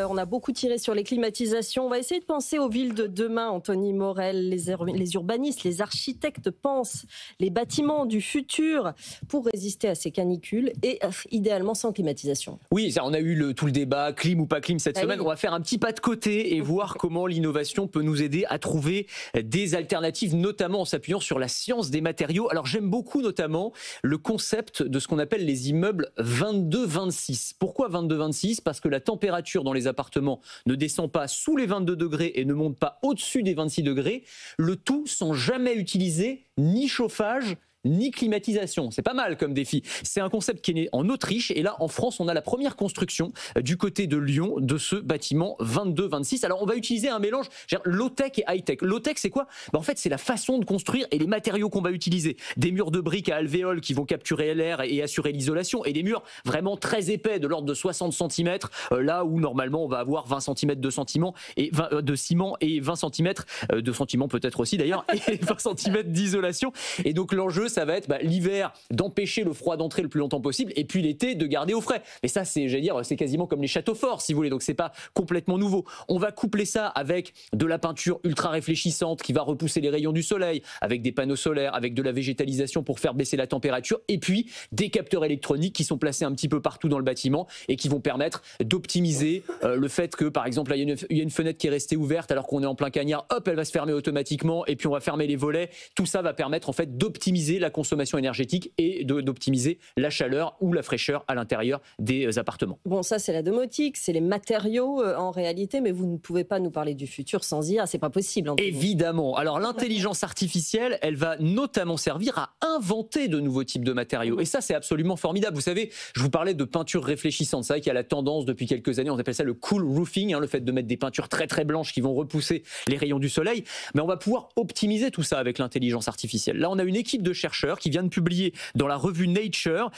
On a beaucoup tiré sur les climatisations. On va essayer de penser aux villes de demain, Anthony Morel. Les urbanistes, les architectes pensent les bâtiments du futur pour résister à ces canicules et idéalement sans climatisation. Oui, ça, on a eu tout le débat, clim ou pas clim cette semaine. Oui. On va faire un petit pas de côté et voir comment l'innovation peut nous aider à trouver des alternatives, notamment en s'appuyant sur la science des matériaux. Alors j'aime beaucoup notamment le concept de ce qu'on appelle les immeubles 22-26. Pourquoi 22-26 ? Parce que la température dans les appartements ne descend pas sous les 22 degrés et ne monte pas au-dessus des 26 degrés. Le tout sans jamais utiliser ni chauffage ni climatisation. C'est pas mal comme défi. C'est un concept qui est né en Autriche et là en France on a la première construction du côté de Lyon de ce bâtiment 22-26. Alors on va utiliser un mélange low-tech et high-tech. Low-tech c'est quoi ? En fait c'est la façon de construire et les matériaux qu'on va utiliser. Des murs de briques à alvéoles qui vont capturer l'air et assurer l'isolation et des murs vraiment très épais de l'ordre de 60 cm là où normalement on va avoir 20 cm de ciment et 20, de ciment et 20 cm de ciment peut-être aussi d'ailleurs et 20 cm d'isolation. Et donc l'enjeu ça va être l'hiver d'empêcher le froid d'entrer le plus longtemps possible et puis l'été de garder au frais. Mais ça c'est c'est quasiment comme les châteaux forts si vous voulez, donc c'est pas complètement nouveau. On va coupler ça avec de la peinture ultra réfléchissante qui va repousser les rayons du soleil, avec des panneaux solaires, avec de la végétalisation pour faire baisser la température et puis des capteurs électroniques qui sont placés un petit peu partout dans le bâtiment et qui vont permettre d'optimiser le fait que par exemple là, il y a une fenêtre qui est restée ouverte alors qu'on est en plein cagnard, hop elle va se fermer automatiquement et puis on va fermer les volets. Tout ça va permettre en fait d'optimiser la consommation énergétique et d'optimiser la chaleur ou la fraîcheur à l'intérieur des appartements. Bon, ça c'est la domotique, c'est les matériaux en réalité, mais vous ne pouvez pas nous parler du futur sans IA, c'est pas possible. Évidemment. Alors l'intelligence artificielle, elle va notamment servir à inventer de nouveaux types de matériaux. Et ça c'est absolument formidable. Vous savez, je vous parlais de peinture réfléchissante. C'est vrai qu'il y a la tendance depuis quelques années, on appelle ça le cool roofing, le fait de mettre des peintures très très blanches qui vont repousser les rayons du soleil. Mais on va pouvoir optimiser tout ça avec l'intelligence artificielle. Là on a une équipe de chercheurs qui vient de publier dans la revue Nature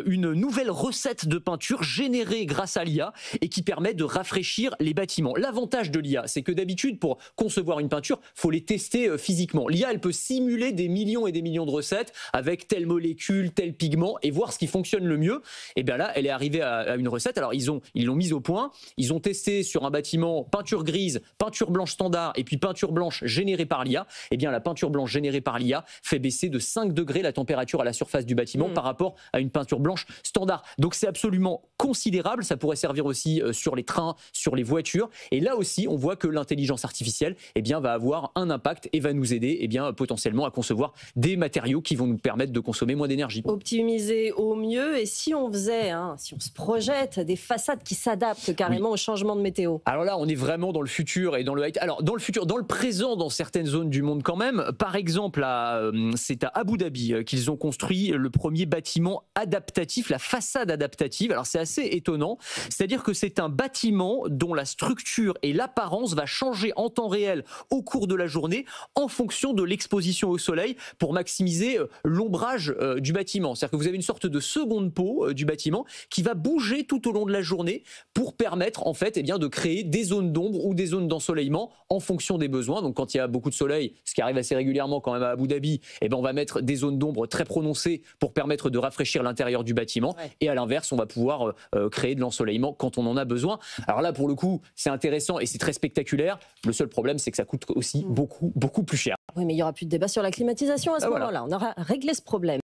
une nouvelle recette de peinture générée grâce à l'IA et qui permet de rafraîchir les bâtiments. L'avantage de l'IA, c'est que d'habitude, pour concevoir une peinture, il faut les tester physiquement. L'IA, elle peut simuler des millions et des millions de recettes avec telle molécule, tel pigment et voir ce qui fonctionne le mieux. Et bien là, elle est arrivée à une recette. Alors, ils l'ont mise au point. Ils ont testé sur un bâtiment peinture grise, peinture blanche standard et puis peinture blanche générée par l'IA. Et bien, la peinture blanche générée par l'IA fait baisser de 5 degrés la température à la surface du bâtiment par rapport à une peinture blanche standard. Donc c'est absolument considérable, ça pourrait servir aussi sur les trains, sur les voitures. Et là aussi, on voit que l'intelligence artificielle va avoir un impact et va nous aider potentiellement à concevoir des matériaux qui vont nous permettre de consommer moins d'énergie. Optimiser au mieux, et si on faisait, si on se projette des façades qui s'adaptent carrément au changement de météo. Alors là, on est vraiment dans le futur et dans le high. Alors dans le futur, dans le présent, dans certaines zones du monde quand même. Par exemple, c'est à Abu Dhabi qu'ils ont construit le premier bâtiment adaptatif, la façade adaptative. Alors c'est assez étonnant, c'est-à-dire que c'est un bâtiment dont la structure et l'apparence va changer en temps réel au cours de la journée en fonction de l'exposition au soleil pour maximiser l'ombrage du bâtiment. C'est-à-dire que vous avez une sorte de seconde peau du bâtiment qui va bouger tout au long de la journée pour permettre en fait de créer des zones d'ombre ou des zones d'ensoleillement en fonction des besoins. Donc quand il y a beaucoup de soleil, ce qui arrive assez régulièrement quand même à Abu Dhabi, on va mettre des zones d'ombre très prononcées pour permettre de rafraîchir l'intérieur du bâtiment. Ouais. Et à l'inverse, on va pouvoir créer de l'ensoleillement quand on en a besoin. Alors là, pour le coup, c'est intéressant et c'est très spectaculaire. Le seul problème, c'est que ça coûte aussi beaucoup plus cher. Oui, mais il n'y aura plus de débat sur la climatisation à ce moment-là. On aura réglé ce problème.